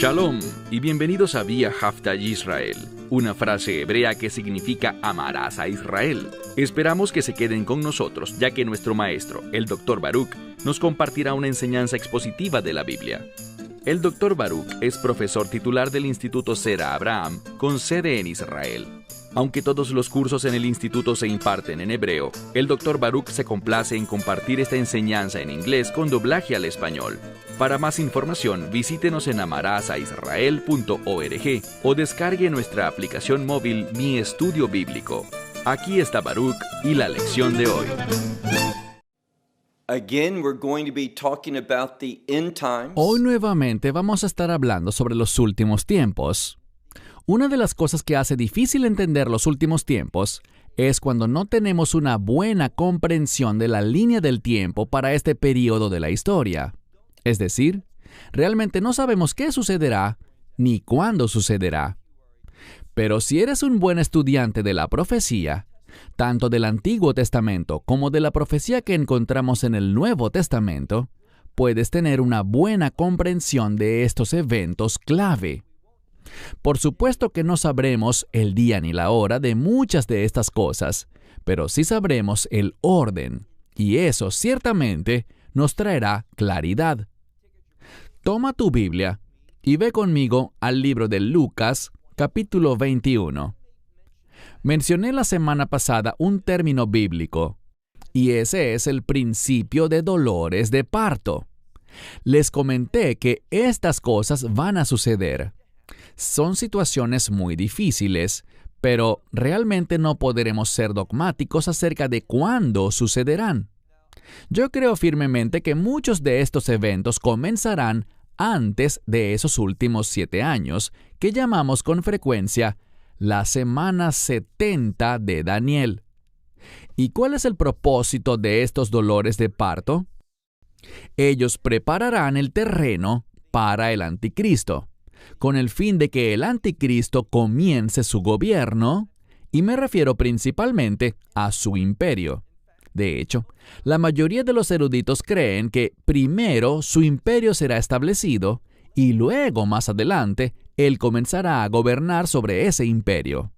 Shalom y bienvenidos a Vía Hafta Yisrael, una frase hebrea que significa amarás a Israel. Esperamos que se queden con nosotros, ya que nuestro maestro, el Dr. Baruch, nos compartirá una enseñanza expositiva de la Biblia. El Dr. Baruch es profesor titular del Instituto Sera Abraham, con sede en Israel. Aunque todos los cursos en el instituto se imparten en hebreo, el Dr. Baruch se complace en compartir esta enseñanza en inglés con doblaje al español. Para más información, visítenos en amarasaisrael.org o descargue nuestra aplicación móvil Mi Estudio Bíblico. Aquí está Baruch y la lección de hoy. Hoy nuevamente vamos a estar hablando sobre los últimos tiempos. Una de las cosas que hace difícil entender los últimos tiempos es cuando no tenemos una buena comprensión de la línea del tiempo para este periodo de la historia. Es decir, realmente no sabemos qué sucederá ni cuándo sucederá. Pero si eres un buen estudiante de la profecía, tanto del Antiguo Testamento como de la profecía que encontramos en el Nuevo Testamento, puedes tener una buena comprensión de estos eventos clave. Por supuesto que no sabremos el día ni la hora de muchas de estas cosas, pero sí sabremos el orden, y eso ciertamente nos traerá claridad. Toma tu Biblia y ve conmigo al libro de Lucas, capítulo 21. Mencioné la semana pasada un término bíblico, y ese es el principio de dolores de parto. Les comenté que estas cosas van a suceder. Son situaciones muy difíciles, pero realmente no podremos ser dogmáticos acerca de cuándo sucederán. Yo creo firmemente que muchos de estos eventos comenzarán antes de esos últimos 7 años, que llamamos con frecuencia la semana 70 de Daniel. ¿Y cuál es el propósito de estos dolores de parto? Ellos prepararán el terreno para el anticristo, con el fin de que el anticristo comience su gobierno, y me refiero principalmente a su imperio. De hecho, la mayoría de los eruditos creen que primero su imperio será establecido y luego, más adelante, él comenzará a gobernar sobre ese imperio.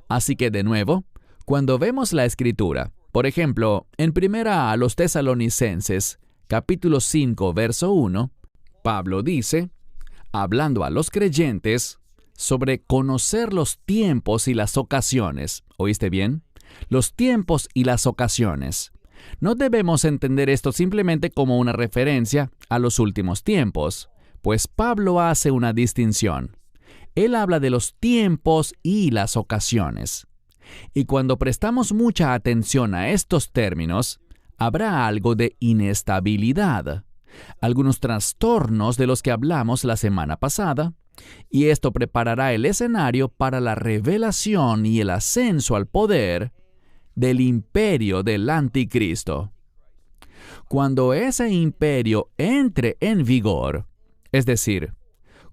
Así que, de nuevo, cuando vemos la Escritura, por ejemplo, en 1 a los Tesalonicenses, capítulo 5, verso 1, Pablo dice, hablando a los creyentes, sobre conocer los tiempos y las ocasiones. ¿Oíste bien? Los tiempos y las ocasiones. No debemos entender esto simplemente como una referencia a los últimos tiempos, pues Pablo hace una distinción. Él habla de los tiempos y las ocasiones. Y cuando prestamos mucha atención a estos términos, habrá algo de inestabilidad, algunos trastornos de los que hablamos la semana pasada, y esto preparará el escenario para la revelación y el ascenso al poder del imperio del anticristo. Cuando ese imperio entre en vigor, es decir,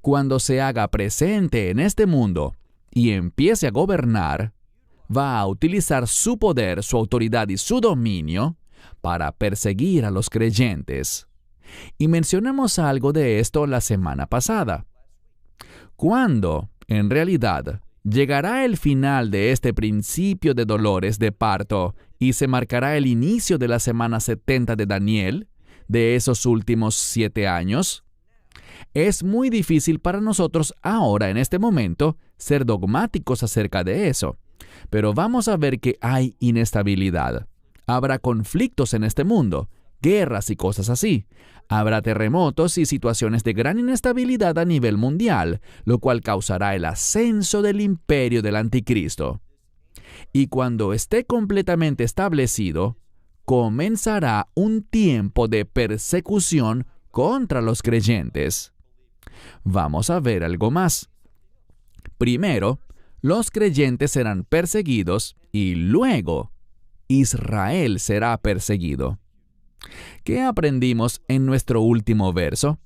cuando se haga presente en este mundo y empiece a gobernar, va a utilizar su poder, su autoridad y su dominio para perseguir a los creyentes. Y mencionamos algo de esto la semana pasada. ¿Cuándo, en realidad, llegará el final de este principio de dolores de parto y se marcará el inicio de la semana 70 de Daniel, de esos últimos 7 años? Es muy difícil para nosotros ahora, en este momento, ser dogmáticos acerca de eso. Pero vamos a ver que hay inestabilidad. Habrá conflictos en este mundo, guerras y cosas así. Habrá terremotos y situaciones de gran inestabilidad a nivel mundial, lo cual causará el ascenso del imperio del anticristo. Y cuando esté completamente establecido, comenzará un tiempo de persecución contra los creyentes. Vamos a ver algo más. Primero, los creyentes serán perseguidos y luego Israel será perseguido. ¿Qué aprendimos en nuestro último verso?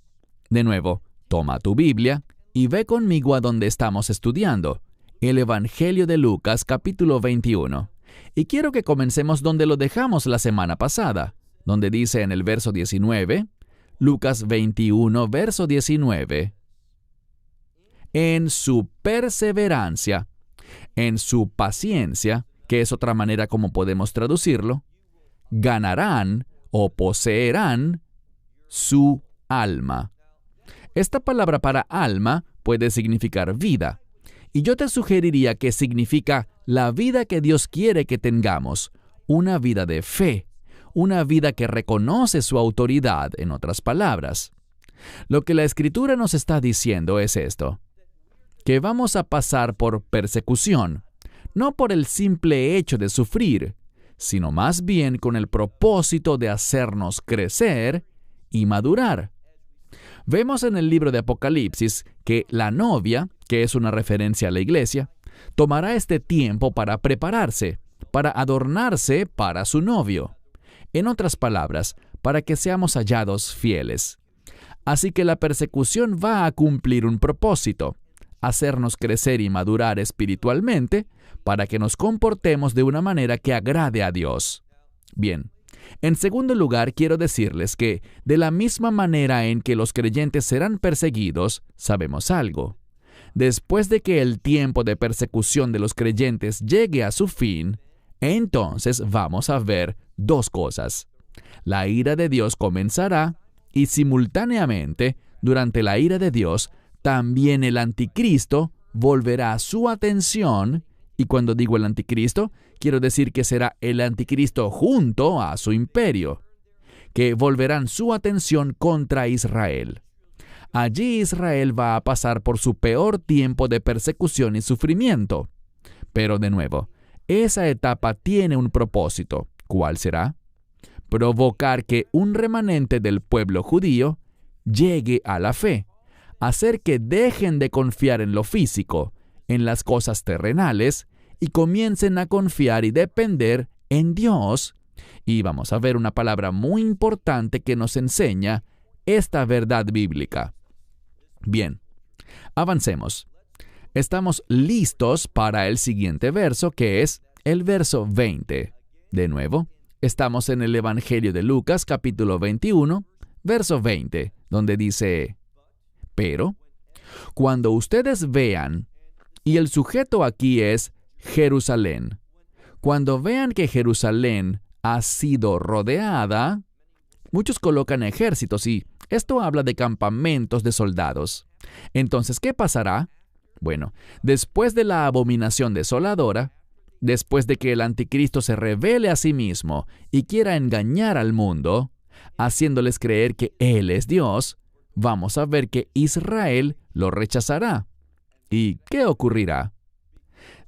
De nuevo, toma tu Biblia y ve conmigo a donde estamos estudiando, el Evangelio de Lucas, capítulo 21. Y quiero que comencemos donde lo dejamos la semana pasada, donde dice en el verso 19, Lucas 21, verso 19. en su perseverancia, en su paciencia, que es otra manera como podemos traducirlo, ganarán o poseerán su alma. Esta palabra para alma puede significar vida, y yo te sugeriría que significa la vida que Dios quiere que tengamos, una vida de fe, una vida que reconoce su autoridad, en otras palabras. Lo que la Escritura nos está diciendo es esto, que vamos a pasar por persecución, no por el simple hecho de sufrir, sino más bien con el propósito de hacernos crecer y madurar. Vemos en el libro de Apocalipsis que la novia, que es una referencia a la iglesia, tomará este tiempo para prepararse, para adornarse para su novio. En otras palabras, para que seamos hallados fieles. Así que la persecución va a cumplir un propósito, hacernos crecer y madurar espiritualmente, para que nos comportemos de una manera que agrade a Dios. Bien, en segundo lugar, quiero decirles que, de la misma manera en que los creyentes serán perseguidos, sabemos algo. Después de que el tiempo de persecución de los creyentes llegue a su fin, entonces vamos a ver dos cosas. La ira de Dios comenzará y simultáneamente, durante la ira de Dios, también el anticristo volverá su atención, y cuando digo el anticristo, quiero decir que será el anticristo junto a su imperio, que volverán su atención contra Israel. Allí Israel va a pasar por su peor tiempo de persecución y sufrimiento. Pero de nuevo, esa etapa tiene un propósito. ¿Cuál será? Provocar que un remanente del pueblo judío llegue a la fe, hacer que dejen de confiar en lo físico, en las cosas terrenales, y comiencen a confiar y depender en Dios. Y vamos a ver una palabra muy importante que nos enseña esta verdad bíblica. Bien, avancemos. Estamos listos para el siguiente verso, que es el verso 20. De nuevo, estamos en el Evangelio de Lucas, capítulo 21, verso 20, donde dice: pero, cuando ustedes vean, y el sujeto aquí es Jerusalén, cuando vean que Jerusalén ha sido rodeada, muchos colocan ejércitos y esto habla de campamentos de soldados. Entonces, ¿qué pasará? Bueno, después de la abominación desoladora, después de que el anticristo se revele a sí mismo y quiera engañar al mundo, haciéndoles creer que Él es Dios, vamos a ver que Israel lo rechazará. ¿Y qué ocurrirá?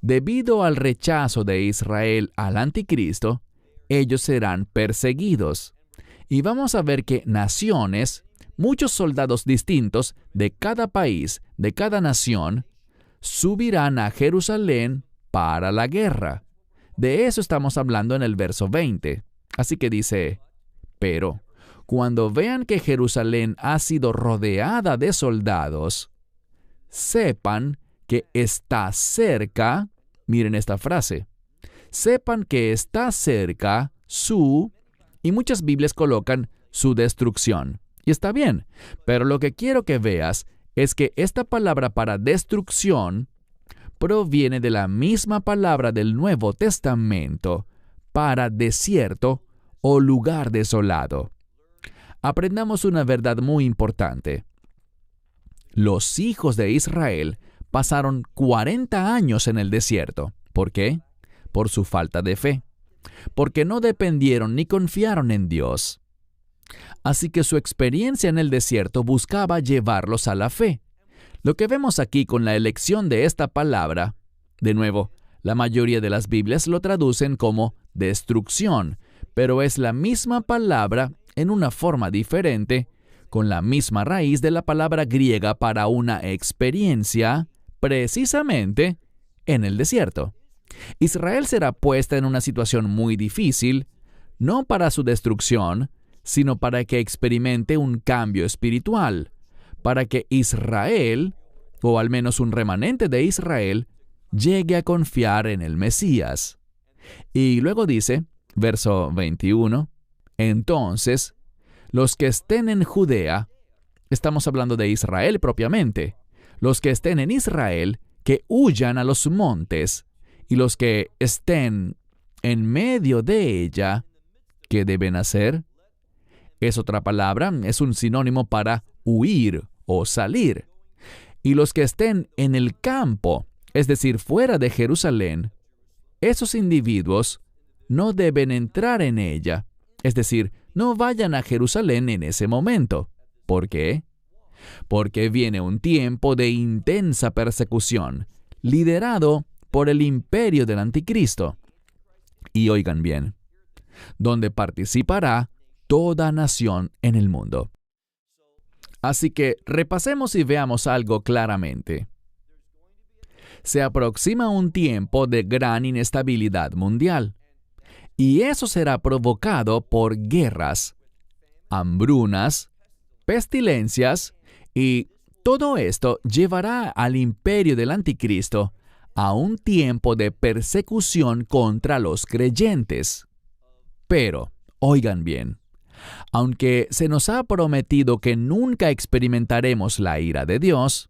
Debido al rechazo de Israel al anticristo, ellos serán perseguidos. Y vamos a ver que naciones, muchos soldados distintos de cada país, de cada nación, subirán a Jerusalén para la guerra. De eso estamos hablando en el verso 20. Así que dice: pero cuando vean que Jerusalén ha sido rodeada de soldados, sepan que está cerca, miren esta frase, sepan que está cerca y muchas Biblias colocan su destrucción. Y está bien, pero lo que quiero que veas es que esta palabra para destrucción proviene de la misma palabra del Nuevo Testamento para desierto o lugar desolado. Aprendamos una verdad muy importante. Los hijos de Israel pasaron 40 años en el desierto. ¿Por qué? Por su falta de fe. Porque no dependieron ni confiaron en Dios. Así que su experiencia en el desierto buscaba llevarlos a la fe. Lo que vemos aquí con la elección de esta palabra, de nuevo, la mayoría de las Biblias lo traducen como destrucción, pero es la misma palabra en una forma diferente, con la misma raíz de la palabra griega para una experiencia, precisamente en el desierto. Israel será puesta en una situación muy difícil, no para su destrucción, sino para que experimente un cambio espiritual, para que Israel, o al menos un remanente de Israel, llegue a confiar en el Mesías. Y luego dice, verso 21, entonces, los que estén en Judea, estamos hablando de Israel propiamente, Los que estén en Israel, que huyan a los montes, y los que estén en medio de ella, ¿qué deben hacer? Es otra palabra, es un sinónimo para huir o salir. Y los que estén en el campo, es decir, fuera de Jerusalén, esos individuos no deben entrar en ella. Es decir, no vayan a Jerusalén en ese momento. ¿Por qué? Porque viene un tiempo de intensa persecución, liderado por el imperio del anticristo. Y oigan bien, donde participará toda nación en el mundo. Así que repasemos y veamos algo claramente. Se aproxima un tiempo de gran inestabilidad mundial, y eso será provocado por guerras, hambrunas, pestilencias, y todo esto llevará al imperio del anticristo a un tiempo de persecución contra los creyentes. Pero, oigan bien, aunque se nos ha prometido que nunca experimentaremos la ira de Dios,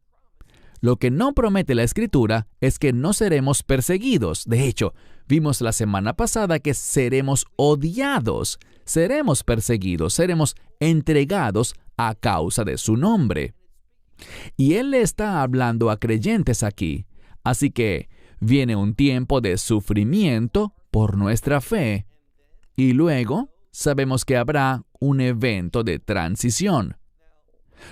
lo que no promete la Escritura es que no seremos perseguidos. De hecho, vimos la semana pasada que seremos odiados, seremos perseguidos, seremos entregados a causa de su nombre. Y Él le está hablando a creyentes aquí. Así que viene un tiempo de sufrimiento por nuestra fe. Y luego sabemos que habrá un evento de transición.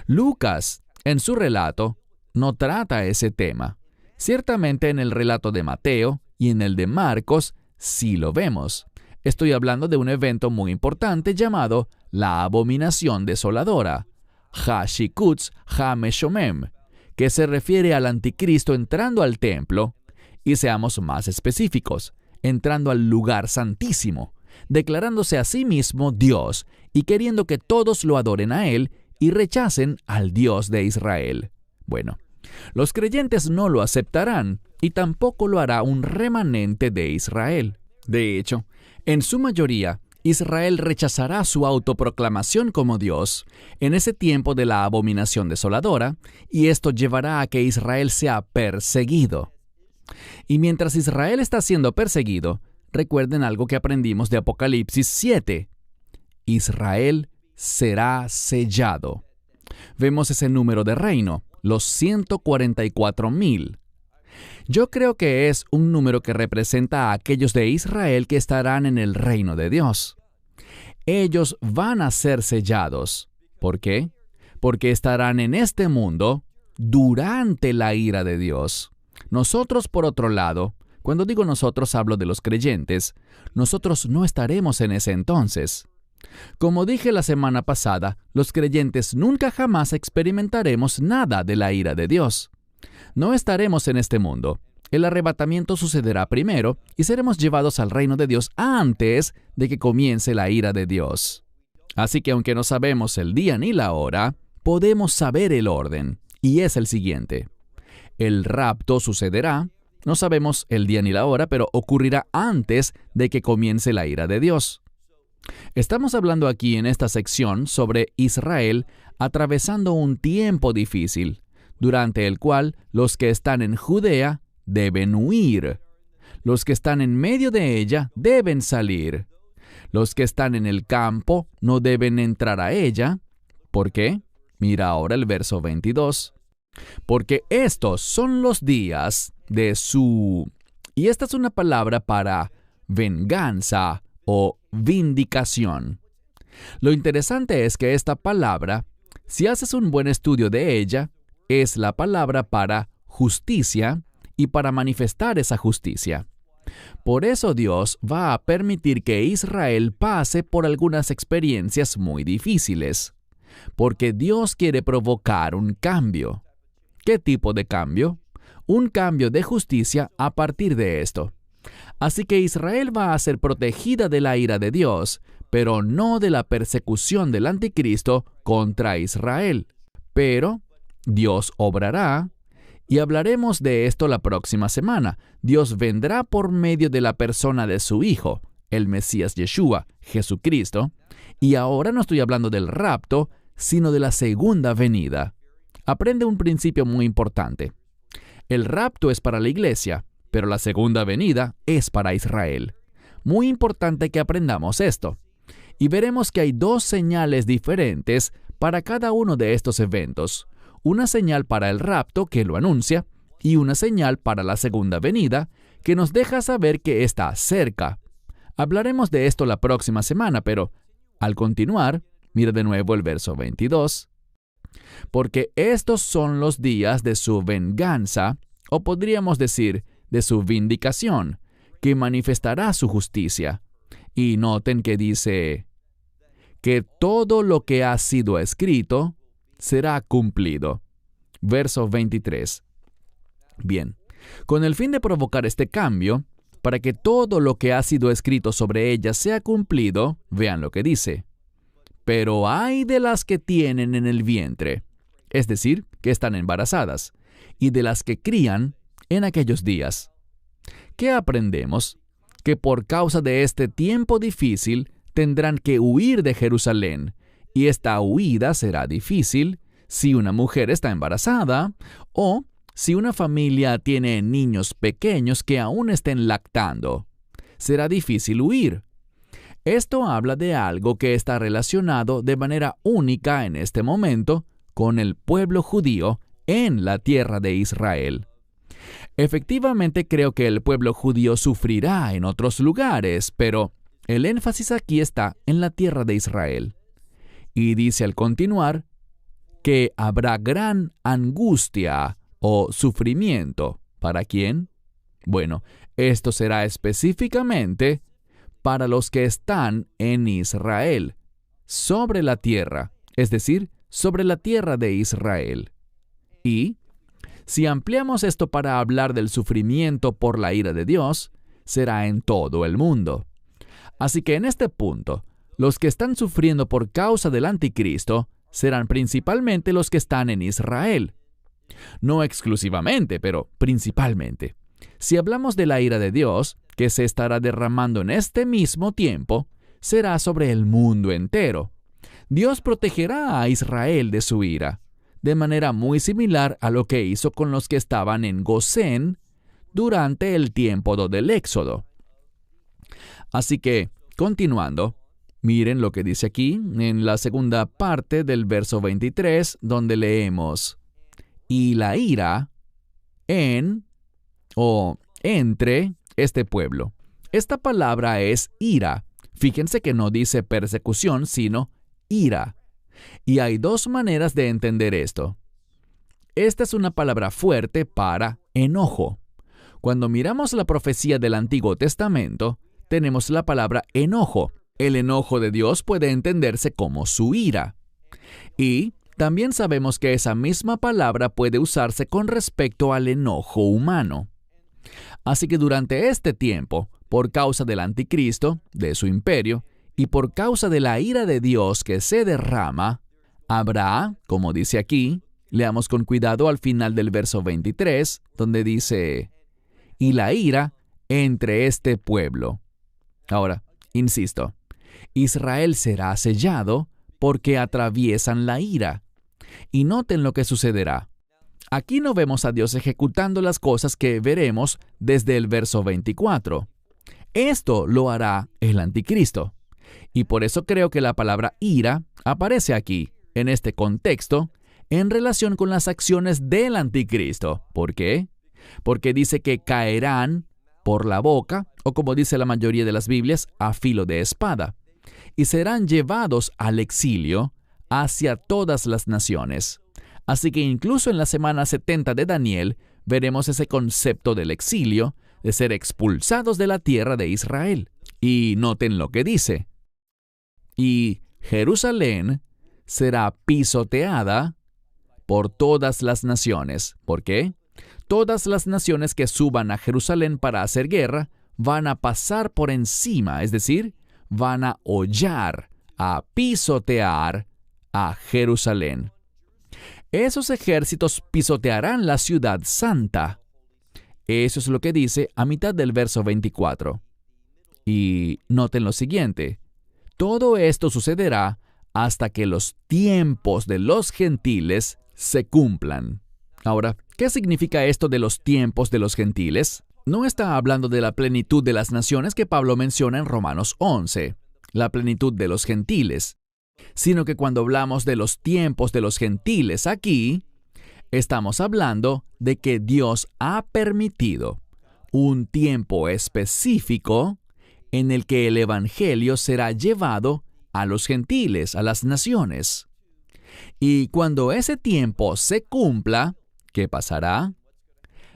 Lucas, en su relato, no trata ese tema. Ciertamente en el relato de Mateo y en el de Marcos sí lo vemos. Estoy hablando de un evento muy importante llamado la abominación desoladora, Ha-Shikutz Ha-Meshomem, que se refiere al anticristo entrando al templo, y seamos más específicos, entrando al lugar santísimo, declarándose a sí mismo Dios y queriendo que todos lo adoren a Él y rechacen al Dios de Israel. Bueno, los creyentes no lo aceptarán y tampoco lo hará un remanente de Israel. De hecho, en su mayoría, Israel rechazará su autoproclamación como Dios en ese tiempo de la abominación desoladora, y esto llevará a que Israel sea perseguido. Y mientras Israel está siendo perseguido, recuerden algo que aprendimos de Apocalipsis 7. Israel será sellado. Vemos ese número de reino, los 144,000. Yo creo que es un número que representa a aquellos de Israel que estarán en el reino de Dios. Ellos van a ser sellados. ¿Por qué? Porque estarán en este mundo durante la ira de Dios. Nosotros, por otro lado, cuando digo nosotros hablo de los creyentes, nosotros no estaremos en ese entonces. Como dije la semana pasada, los creyentes nunca jamás experimentaremos nada de la ira de Dios. No estaremos en este mundo. El arrebatamiento sucederá primero y seremos llevados al reino de Dios antes de que comience la ira de Dios. Así que aunque no sabemos el día ni la hora, podemos saber el orden, y es el siguiente. El rapto sucederá, no sabemos el día ni la hora, pero ocurrirá antes de que comience la ira de Dios. Estamos hablando aquí en esta sección sobre Israel atravesando un tiempo difícil, durante el cual los que están en Judea deben huir. Los que están en medio de ella deben salir. Los que están en el campo no deben entrar a ella. ¿Por qué? Mira ahora el verso 22. Porque estos son los días de su... Y esta es una palabra para venganza o vindicación. Lo interesante es que esta palabra, si haces un buen estudio de ella, es la palabra para justicia y para manifestar esa justicia. Por eso Dios va a permitir que Israel pase por algunas experiencias muy difíciles, porque Dios quiere provocar un cambio. ¿Qué tipo de cambio? Un cambio de justicia a partir de esto. Así que Israel va a ser protegida de la ira de Dios, pero no de la persecución del anticristo contra Israel. Pero Dios obrará, y hablaremos de esto la próxima semana. Dios vendrá por medio de la persona de su Hijo, el Mesías Yeshua, Jesucristo, y ahora no estoy hablando del rapto, sino de la segunda venida. aprende un principio muy importante. El rapto es para la iglesia, pero la segunda venida es para Israel. Muy importante que aprendamos esto. Y veremos que hay dos señales diferentes para cada uno de estos eventos. Una señal para el rapto que lo anuncia y una señal para la segunda venida que nos deja saber que está cerca. Hablaremos de esto la próxima semana, pero al continuar, mira de nuevo el verso 22. Porque estos son los días de su venganza, o podríamos decir, de su vindicación, que manifestará su justicia. Y noten que dice que todo lo que ha sido escrito será cumplido. Verso 23. Bien, con el fin de provocar este cambio, para que todo lo que ha sido escrito sobre ella sea cumplido, vean lo que dice. Pero hay de las que tienen en el vientre, es decir, que están embarazadas, y de las que crían en aquellos días. ¿Qué aprendemos? Que por causa de este tiempo difícil tendrán que huir de Jerusalén, y esta huida será difícil si una mujer está embarazada o si una familia tiene niños pequeños que aún estén lactando. Será difícil huir. Esto habla de algo que está relacionado de manera única en este momento con el pueblo judío en la tierra de Israel. Efectivamente, creo que el pueblo judío sufrirá en otros lugares, pero el énfasis aquí está en la tierra de Israel. Y dice al continuar que habrá gran angustia o sufrimiento. ¿Para quién? Bueno, esto será específicamente para los que están en Israel, sobre la tierra, es decir, sobre la tierra de Israel. Y si ampliamos esto para hablar del sufrimiento por la ira de Dios, será en todo el mundo. Así que en este punto, los que están sufriendo por causa del anticristo serán principalmente los que están en Israel. No exclusivamente, pero principalmente. Si hablamos de la ira de Dios, que se estará derramando en este mismo tiempo, será sobre el mundo entero. Dios protegerá a Israel de su ira, de manera muy similar a lo que hizo con los que estaban en Gosén durante el tiempo del Éxodo. Así que, continuando, miren lo que dice aquí en la segunda parte del verso 23, donde leemos: y la ira en o entre este pueblo. Esta palabra es ira. Fíjense que no dice persecución, sino ira. Y hay dos maneras de entender esto. Esta es una palabra fuerte para enojo. Cuando miramos la profecía del Antiguo Testamento, tenemos la palabra enojo. El enojo de Dios puede entenderse como su ira. Y también sabemos que esa misma palabra puede usarse con respecto al enojo humano. Así que durante este tiempo, por causa del anticristo, de su imperio, y por causa de la ira de Dios que se derrama, habrá, como dice aquí, leamos con cuidado al final del verso 23, donde dice: y la ira entre este pueblo. Ahora, insisto, Israel será sellado porque atraviesan la ira. Y noten lo que sucederá. Aquí no vemos a Dios ejecutando las cosas que veremos desde el verso 24. Esto lo hará el anticristo. Y por eso creo que la palabra ira aparece aquí, en este contexto, en relación con las acciones del anticristo. ¿Por qué? Porque dice que caerán por la boca, o como dice la mayoría de las Biblias, a filo de espada, y serán llevados al exilio hacia todas las naciones. Así que incluso en la semana 70 de Daniel veremos ese concepto del exilio, de ser expulsados de la tierra de Israel. Y noten lo que dice: y Jerusalén será pisoteada por todas las naciones. ¿Por qué? Todas las naciones que suban a Jerusalén para hacer guerra van a pasar por encima, es decir, van a hollar, a pisotear a Jerusalén. Esos ejércitos pisotearán la ciudad santa. Eso es lo que dice a mitad del verso 24. Y noten lo siguiente: todo esto sucederá hasta que los tiempos de los gentiles se cumplan. Ahora, ¿qué significa esto de los tiempos de los gentiles? No está hablando de la plenitud de las naciones que Pablo menciona en Romanos 11, la plenitud de los gentiles, sino que cuando hablamos de los tiempos de los gentiles aquí, estamos hablando de que Dios ha permitido un tiempo específico en el que el Evangelio será llevado a los gentiles, a las naciones. Y cuando ese tiempo se cumpla, ¿qué pasará?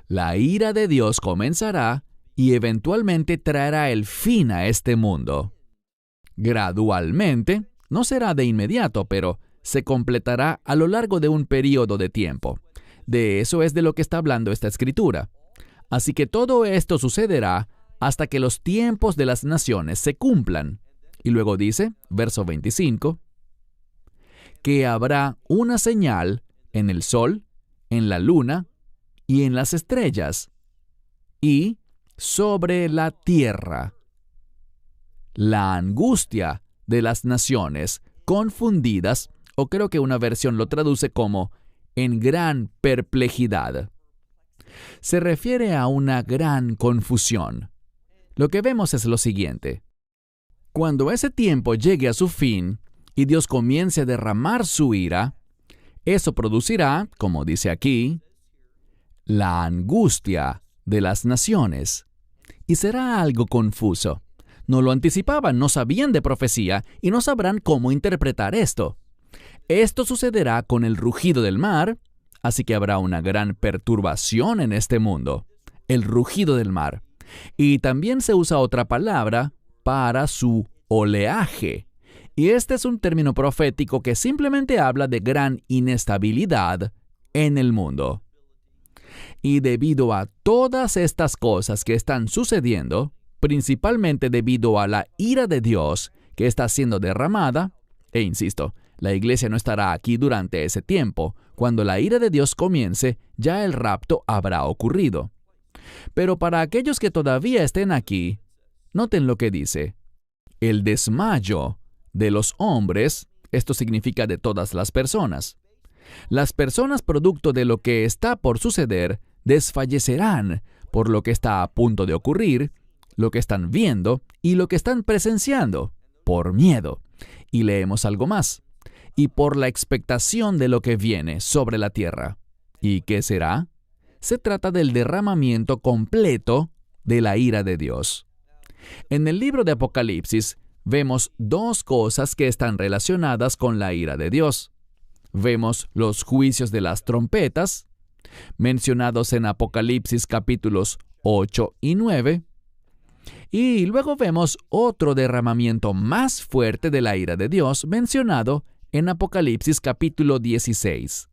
La ira de Dios comenzará y eventualmente traerá el fin a este mundo. Gradualmente, no será de inmediato, pero se completará a lo largo de un periodo de tiempo. De eso es de lo que está hablando esta escritura. Así que todo esto sucederá hasta que los tiempos de las naciones se cumplan. Y luego dice, verso 25, que habrá una señal en el sol, en la luna y en las estrellas, y sobre la tierra. La angustia de las naciones confundidas, o creo que una versión lo traduce como en gran perplejidad. Se refiere a una gran confusión. Lo que vemos es lo siguiente. Cuando ese tiempo llegue a su fin y Dios comience a derramar su ira, eso producirá, como dice aquí, la angustia de las naciones. Y será algo confuso. No lo anticipaban, no sabían de profecía y no sabrán cómo interpretar esto. Esto sucederá con el rugido del mar, así que habrá una gran perturbación en este mundo. El rugido del mar. Y también se usa otra palabra para su oleaje. Y este es un término profético que simplemente habla de gran inestabilidad en el mundo. Y debido a todas estas cosas que están sucediendo, principalmente debido a la ira de Dios que está siendo derramada, e insisto, la iglesia no estará aquí durante ese tiempo. Cuando la ira de Dios comience, ya el rapto habrá ocurrido. Pero para aquellos que todavía estén aquí, noten lo que dice. El desmayo de los hombres, esto significa de todas las personas. Las personas producto de lo que está por suceder desfallecerán por lo que está a punto de ocurrir, lo que están viendo y lo que están presenciando, por miedo. Y leemos algo más. Y por la expectación de lo que viene sobre la tierra. ¿Y qué será? Se trata del derramamiento completo de la ira de Dios. En el libro de Apocalipsis vemos dos cosas que están relacionadas con la ira de Dios. Vemos los juicios de las trompetas, mencionados en Apocalipsis capítulos 8 y 9, y luego vemos otro derramamiento más fuerte de la ira de Dios mencionado en Apocalipsis capítulo 16.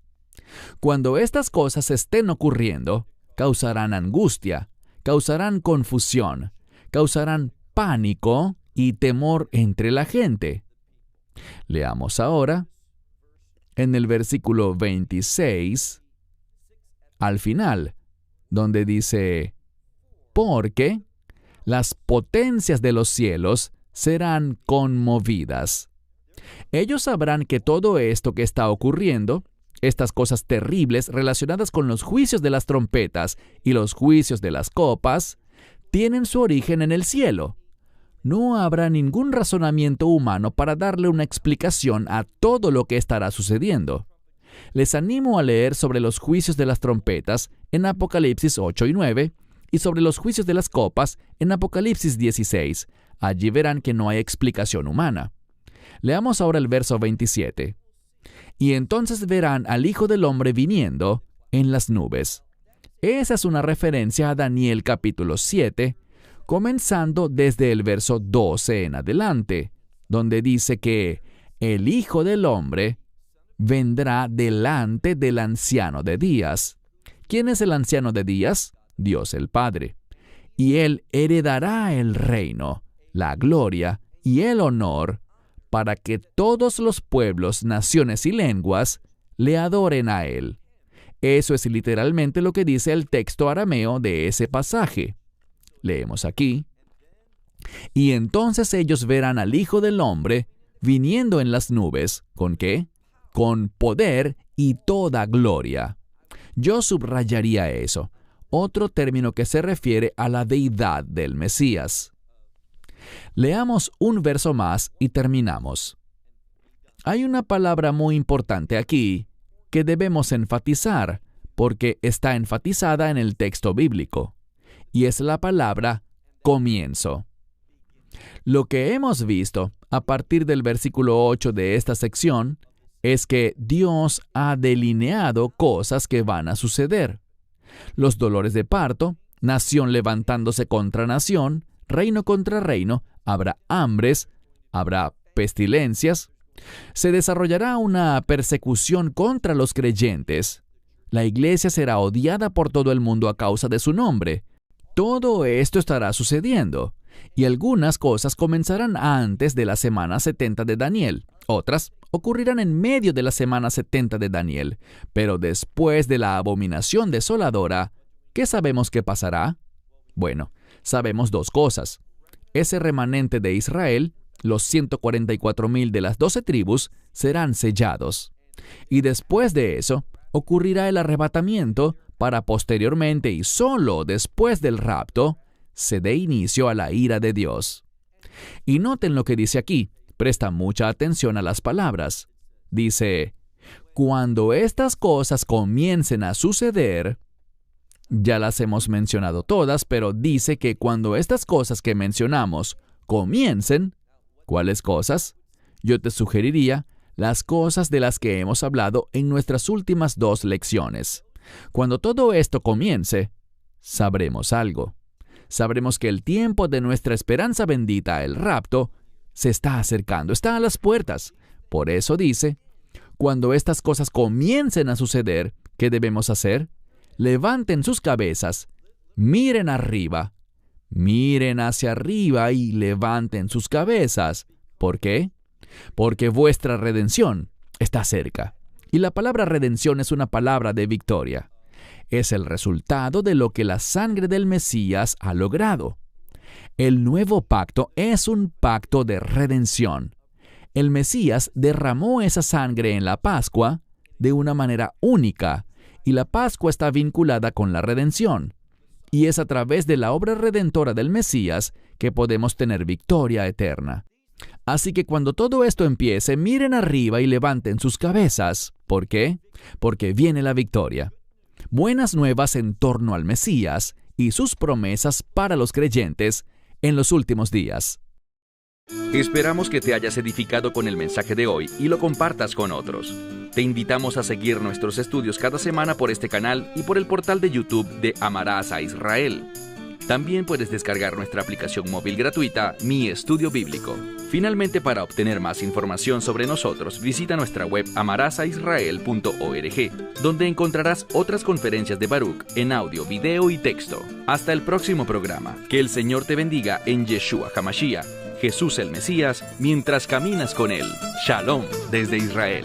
Cuando estas cosas estén ocurriendo, causarán angustia, causarán confusión, causarán pánico y temor entre la gente. Leamos ahora en el versículo 26, al final, donde dice, porque las potencias de los cielos serán conmovidas. Ellos sabrán que todo esto que está ocurriendo, estas cosas terribles relacionadas con los juicios de las trompetas y los juicios de las copas, tienen su origen en el cielo. No habrá ningún razonamiento humano para darle una explicación a todo lo que estará sucediendo. Les animo a leer sobre los juicios de las trompetas en Apocalipsis 8 y 9 y sobre los juicios de las copas en Apocalipsis 16. Allí verán que no hay explicación humana. Leamos ahora el verso 27. Y entonces verán al Hijo del Hombre viniendo en las nubes. Esa es una referencia a Daniel capítulo 7, comenzando desde el verso 12 en adelante, donde dice que el Hijo del Hombre vendrá delante del anciano de días. ¿Quién es el anciano de días? Dios el Padre. Y él heredará el reino, la gloria y el honor, para que todos los pueblos, naciones y lenguas le adoren a él. Eso es literalmente lo que dice el texto arameo de ese pasaje. Leemos aquí. Y entonces ellos verán al Hijo del Hombre viniendo en las nubes. ¿Con qué? Con poder y toda gloria. Yo subrayaría eso, otro término que se refiere a la deidad del Mesías. Leamos un verso más y terminamos. Hay una palabra muy importante aquí que debemos enfatizar porque está enfatizada en el texto bíblico, y es la palabra comienzo. Lo que hemos visto a partir del versículo 8 de esta sección es que Dios ha delineado cosas que van a suceder. Los dolores de parto, nación levantándose contra nación, reino contra reino, habrá hambres, habrá pestilencias, se desarrollará una persecución contra los creyentes. La iglesia será odiada por todo el mundo a causa de su nombre. Todo esto estará sucediendo, y algunas cosas comenzarán antes de la semana 70 de Daniel. Otras ocurrirán en medio de la semana 70 de Daniel. Pero después de la abominación desoladora, ¿qué sabemos que pasará? Bueno, sabemos dos cosas. Ese remanente de Israel, los 144,000 de las 12 tribus, serán sellados. Y después de eso, ocurrirá el arrebatamiento para posteriormente y solo después del rapto, se dé inicio a la ira de Dios. Y noten lo que dice aquí, presta mucha atención a las palabras. Dice, cuando estas cosas comiencen a suceder, ya las hemos mencionado todas, pero dice que cuando estas cosas que mencionamos comiencen, ¿cuáles cosas? Yo te sugeriría las cosas de las que hemos hablado en nuestras últimas 2 lecciones. Cuando todo esto comience, sabremos algo. Sabremos que el tiempo de nuestra esperanza bendita, el rapto, se está acercando, está a las puertas. Por eso dice, cuando estas cosas comiencen a suceder, ¿qué debemos hacer? Levanten sus cabezas, miren arriba, miren hacia arriba y levanten sus cabezas. ¿Por qué? Porque vuestra redención está cerca. Y la palabra redención es una palabra de victoria. Es el resultado de lo que la sangre del Mesías ha logrado. El nuevo pacto es un pacto de redención. El Mesías derramó esa sangre en la Pascua de una manera única, y la Pascua está vinculada con la redención. Y es a través de la obra redentora del Mesías que podemos tener victoria eterna. Así que cuando todo esto empiece, miren arriba y levanten sus cabezas. ¿Por qué? Porque viene la victoria. Buenas nuevas en torno al Mesías y sus promesas para los creyentes en los últimos días. Esperamos que te hayas edificado con el mensaje de hoy y lo compartas con otros. Te invitamos a seguir nuestros estudios cada semana por este canal y por el portal de YouTube de Amarás a Israel. También puedes descargar nuestra aplicación móvil gratuita, Mi Estudio Bíblico. Finalmente, para obtener más información sobre nosotros, visita nuestra web amarasaisrael.org, donde encontrarás otras conferencias de Baruch en audio, video y texto. Hasta el próximo programa. Que el Señor te bendiga en Yeshua HaMashiach, Jesús el Mesías, mientras caminas con Él. Shalom desde Israel.